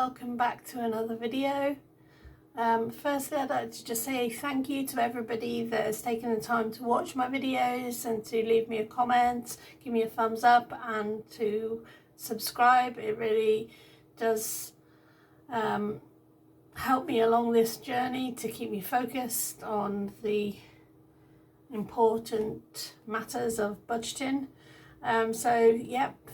welcome back to another video. Firstly, I'd like to just say thank you to everybody that has taken the time to watch my videos and to leave me a comment, give me a thumbs up and to subscribe. It really does help me along this journey to keep me focused on the important matters of budgeting.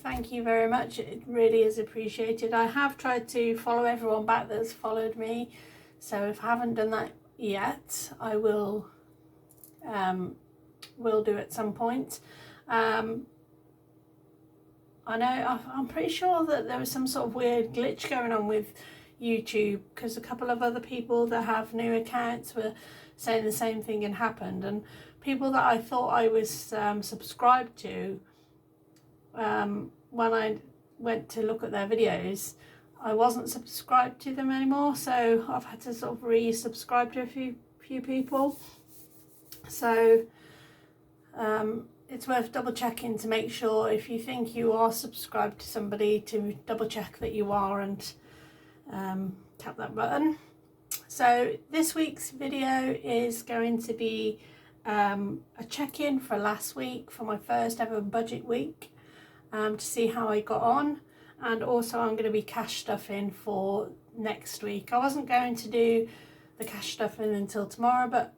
Thank you very much. It really is appreciated. I have tried to follow everyone back that's followed me, so if I haven't done that yet, I will do at some point. I know I'm pretty sure that there was some sort of weird glitch going on with YouTube, because a couple of other people that have new accounts were saying the same thing had happened, and people that I thought I was subscribed to, when I went to look at their videos, I wasn't subscribed to them anymore, so I've had to sort of resubscribe to a few people. So it's worth double checking to make sure, if you think you are subscribed to somebody, to double check that you are and tap that button. So this week's video is going to be a check-in for last week, for my first ever budget week, to see how I got on, and also I'm going to be cash stuffing for next week. I wasn't going to do the cash stuffing until tomorrow, but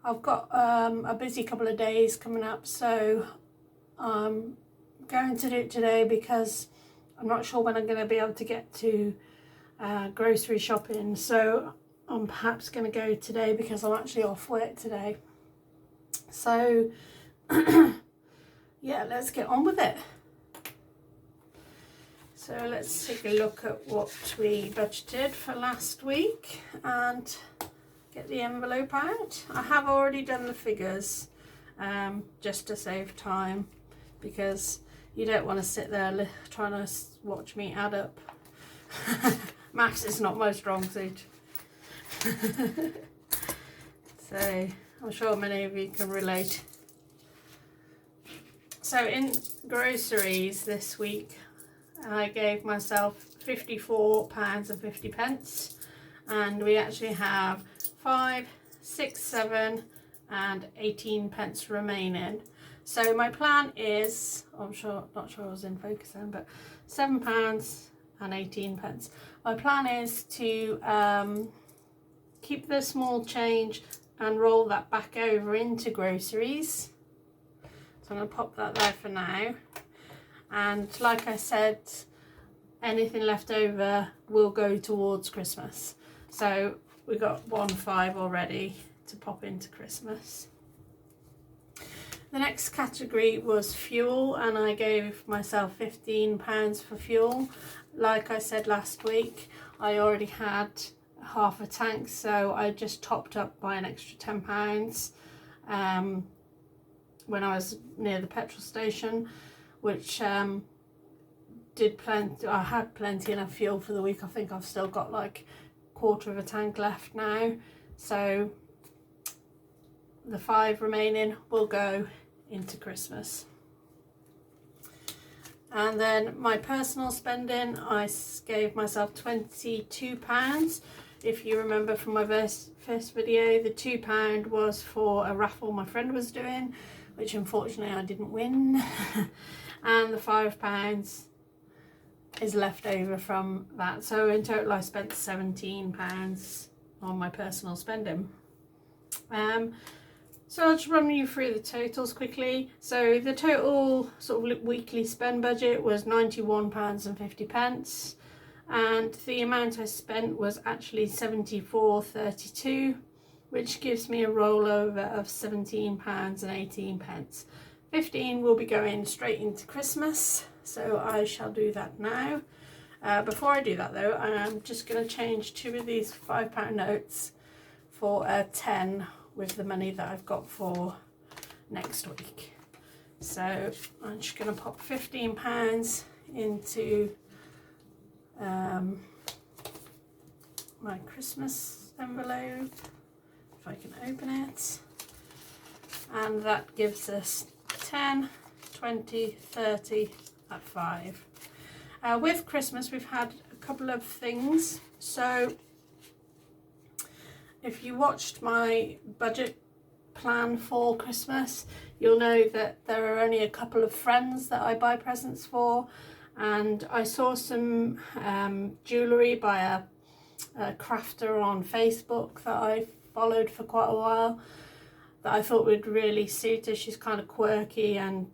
I've got a busy couple of days coming up, so I'm going to do it today because I'm not sure when I'm going to be able to get to grocery shopping, so I'm perhaps going to go today because I'm actually off work today. So yeah, let's get on with it. So let's take a look at what we budgeted for last week and get the envelope out. I have already done the figures just to save time, because you don't want to sit there trying to watch me add up. Maths is not my strong suit. So I'm sure many of you can relate. So in groceries this week, I gave myself £54.50, and we actually have 5, 6, 7 and 18 pence remaining. So my plan is, not sure I was in focus then, but £7 and 18 pence. My plan is to keep the small change and roll that back over into groceries. So I'm going to pop that there for now. And like I said, anything left over will go towards Christmas. So we got 1.5 already to pop into Christmas. The next category was fuel, and I gave myself £15 for fuel. Like I said last week, I already had half a tank, so I just topped up by an extra £10 when I was near the petrol station, which did plenty. I had plenty enough fuel for the week. I think I've still got like quarter of a tank left now, so the 5 remaining will go into Christmas. And then my personal spending, I gave myself £22. If you remember from my first video, the £2 was for a raffle my friend was doing, which unfortunately I didn't win. And the £5 is left over from that. So in total I spent £17 on my personal spending. So I'll just run you through the totals quickly. So the total sort of weekly spend budget was £91.50, and the amount I spent was actually £74.32, which gives me a rollover of £17.18. 15 will be going straight into Christmas, so I shall do that now. Before I do that though, I'm just going to change 2 of these £5 notes for a 10 with the money that I've got for next week. So I'm just going to pop £15 into my Christmas envelope, if I can open it, and that gives us 10, 20, 30 at 5. With Christmas we've had a couple of things. So if you watched my budget plan for Christmas, you'll know that there are only a couple of friends that I buy presents for, and I saw some jewellery by a crafter on Facebook that I followed for quite a while that I thought would really suit her. She's kind of quirky and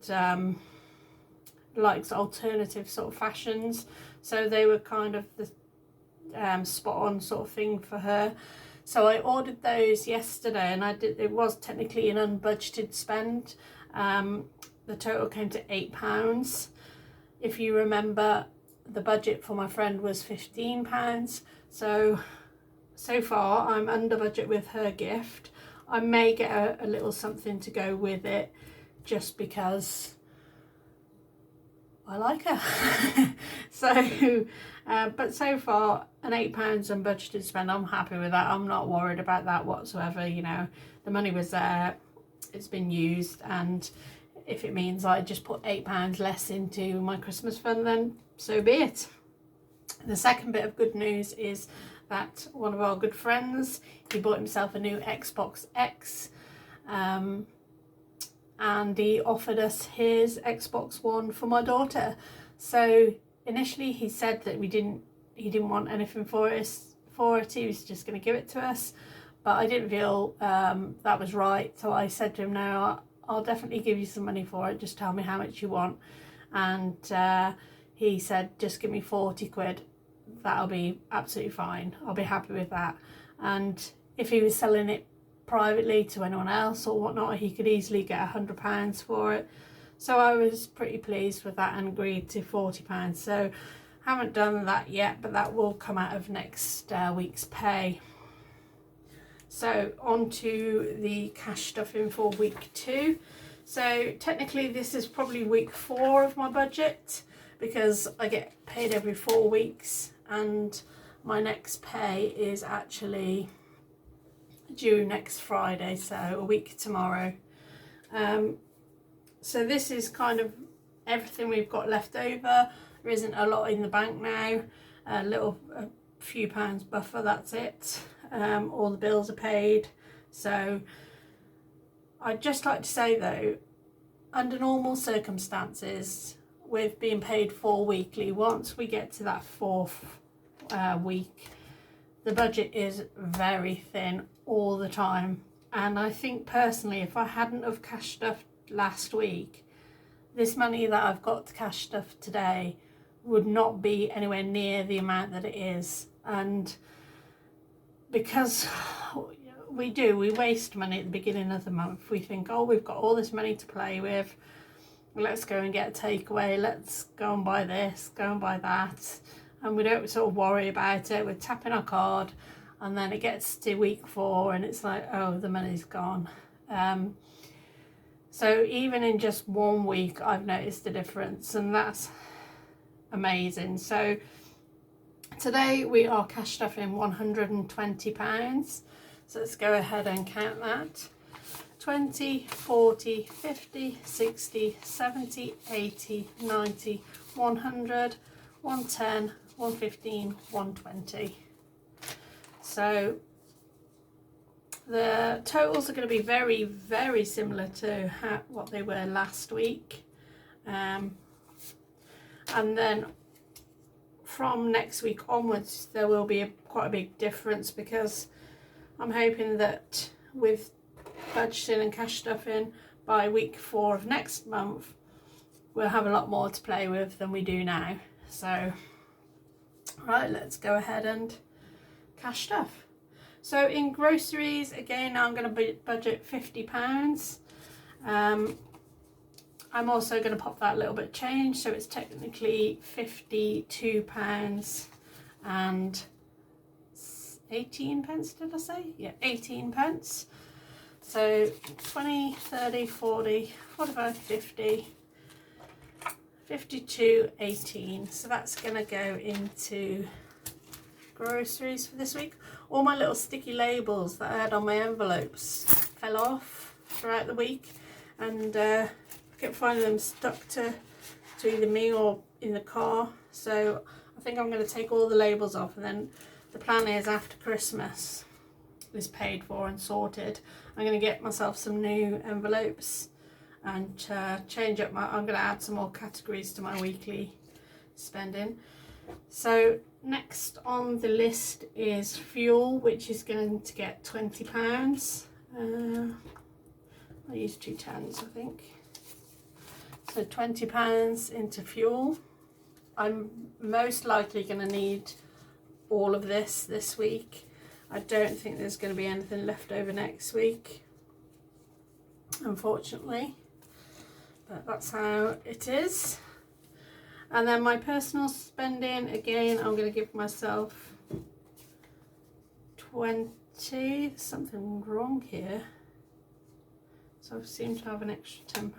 likes alternative sort of fashions, so they were kind of the spot on sort of thing for her. So I ordered those yesterday, and it was technically an unbudgeted spend. The total came to £8. If you remember, the budget for my friend was £15. So far I'm under budget with her gift. I may get a little something to go with it, just because I like her. But so far, an £8 unbudgeted spend, I'm happy with that. I'm not worried about that whatsoever. You know, the money was there, it's been used, and if it means I just put £8 less into my Christmas fund, then so be it. The second bit of good news is that one of our good friends, he bought himself a new Xbox X, and he offered us his Xbox One for my daughter. So initially he said that he didn't want anything for it. He was just going to give it to us, but I didn't feel that was right. So I said to him, no, I'll definitely give you some money for it. Just tell me how much you want. And he said, just give me 40 quid. That'll be absolutely fine. I'll be happy with that. And if he was selling it privately to anyone else or whatnot, he could easily get £100 for it. So I was pretty pleased with that and agreed to £40. So haven't done that yet, but that will come out of next week's pay. So on to the cash stuffing for week 2. So technically this is probably week 4 of my budget, because I get paid every 4 weeks, and my next pay is actually due next Friday, so a week tomorrow. So this is kind of everything we've got left over. There isn't a lot in the bank now, a few pounds buffer, that's it. All the bills are paid. So I'd just like to say though, under normal circumstances, with being paid 4 weekly, once we get to that 4th week, the budget is very thin all the time. And I think personally, if I hadn't have cash stuffed last week, this money that I've got to cash stuff today would not be anywhere near the amount that it is. And because we waste money at the beginning of the month. We think, oh, we've got all this money to play with, let's go and get a takeaway, let's go and buy this, go and buy that, and we don't sort of worry about it. We're tapping our card, and then it gets to week 4 and it's like, oh, the money's gone. So even in just 1 week, I've noticed the difference, and that's amazing. So today we are cash stuffing £120. So let's go ahead and count that. 20, 40, 50, 60, 70, 80, 90, 100, 110, 115, 120. So the totals are going to be very, very similar to what they were last week. And then from next week onwards, there will be quite a big difference, because I'm hoping that with budgeting and cash stuffing, by week 4 of next month, we'll have a lot more to play with than we do now. So, right, let's go ahead and cash stuff. So in groceries, again, I'm going to budget £50. I'm also going to pop that little bit of change, so it's technically £52 and 18 pence, did I say? Yeah, 18 pence. So 20, 30, 40, 45, 50, 52, 18. So that's going to go into groceries for this week. All my little sticky labels that I had on my envelopes fell off throughout the week, and I kept finding them stuck to either me or in the car. So I think I'm going to take all the labels off, and then the plan is after Christmas is paid for and sorted, I'm going to get myself some new envelopes and change up I'm going to add some more categories to my weekly spending. So next on the list is fuel, which is going to get £20. I use 2 tens, I think. So £20 into fuel. I'm most likely going to need all of this week. I don't think there's going to be anything left over next week, unfortunately, but that's how it is. And then my personal spending, again, I'm going to give myself 20. There's something wrong here, so I seem to have an extra £10.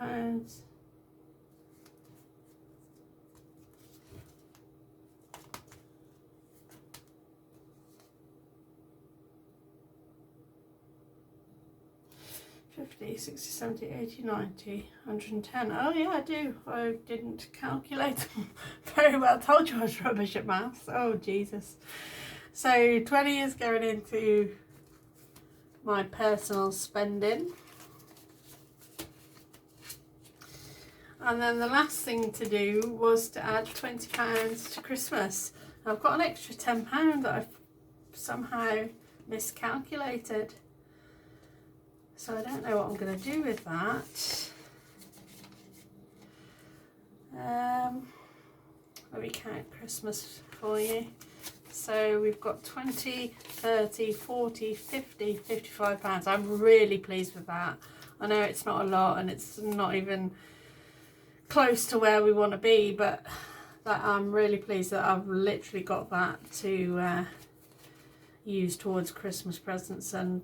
$50, $60, $70, $80, $90, $110. Oh yeah, I do. I didn't calculate them very well. I told you I was rubbish at maths. Oh Jesus. So 20 is going into my personal spending. And then the last thing to do was to add £20 to Christmas. I've got an extra £10 that I've somehow miscalculated. So I don't know what I'm going to do with that. Let me count Christmas for you. So we've got 20, 30, 40, 50, £55. I'm really pleased with that. I know it's not a lot and it's not even close to where we want to be, but that I'm really pleased that I've literally got that to use towards Christmas presents, and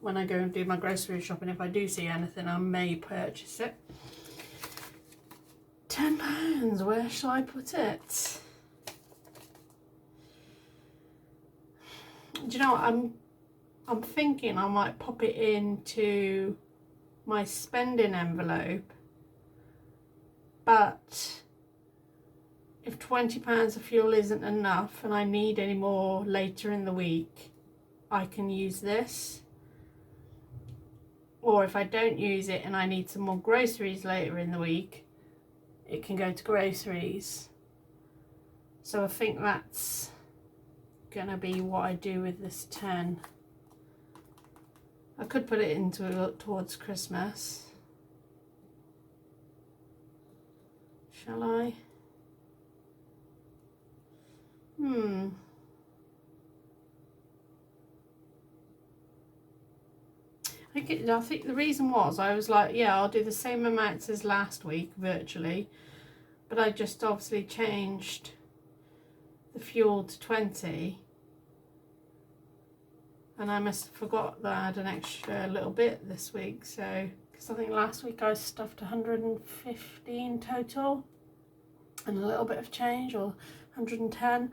when I go and do my grocery shopping, if I do see anything, I may purchase it. £10, where shall I put it? Do you know what, I'm thinking I might pop it into my spending envelope, but if £20 of fuel isn't enough and I need any more later in the week, I can use this. Or if I don't use it and I need some more groceries later in the week, it can go to groceries. So I think that's gonna be what I do with this 10. I could put it into towards Christmas. Shall I? I think the reason was I was like, yeah, I'll do the same amounts as last week virtually, but I just obviously changed the fuel to 20, and I must have forgot that I had an extra little bit this week. So because I think last week I stuffed 115 total and a little bit of change, or 110.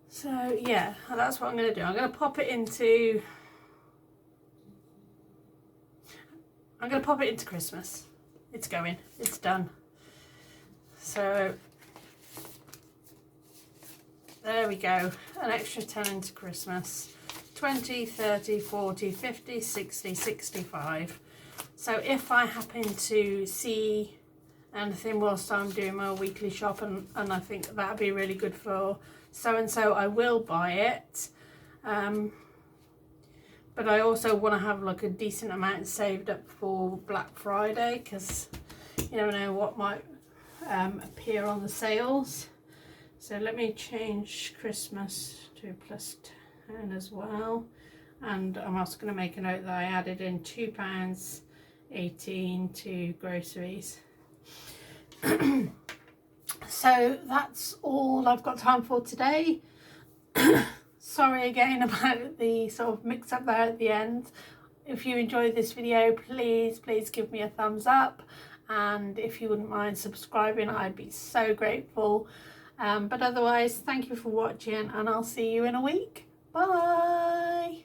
So yeah, that's what I'm going to do. I'm going to pop it into Christmas. It's going. It's done. So there we go. An extra 10 into Christmas. 20, 30, 40, 50, 60, 65. So if I happen to see anything whilst I'm doing my weekly shop and I think that'd be really good for so-and-so, I will buy it. But I also want to have like a decent amount saved up for Black Friday, because you never know what might appear on the sales. So let me change Christmas to +10 as well. And I'm also going to make a note that I added in £2.18 to groceries. So that's all I've got time for today. Sorry again about the sort of mix up there at the end. If you enjoyed this video, please give me a thumbs up, and if you wouldn't mind subscribing, I'd be so grateful. But otherwise, thank you for watching, and I'll see you in a week. Bye.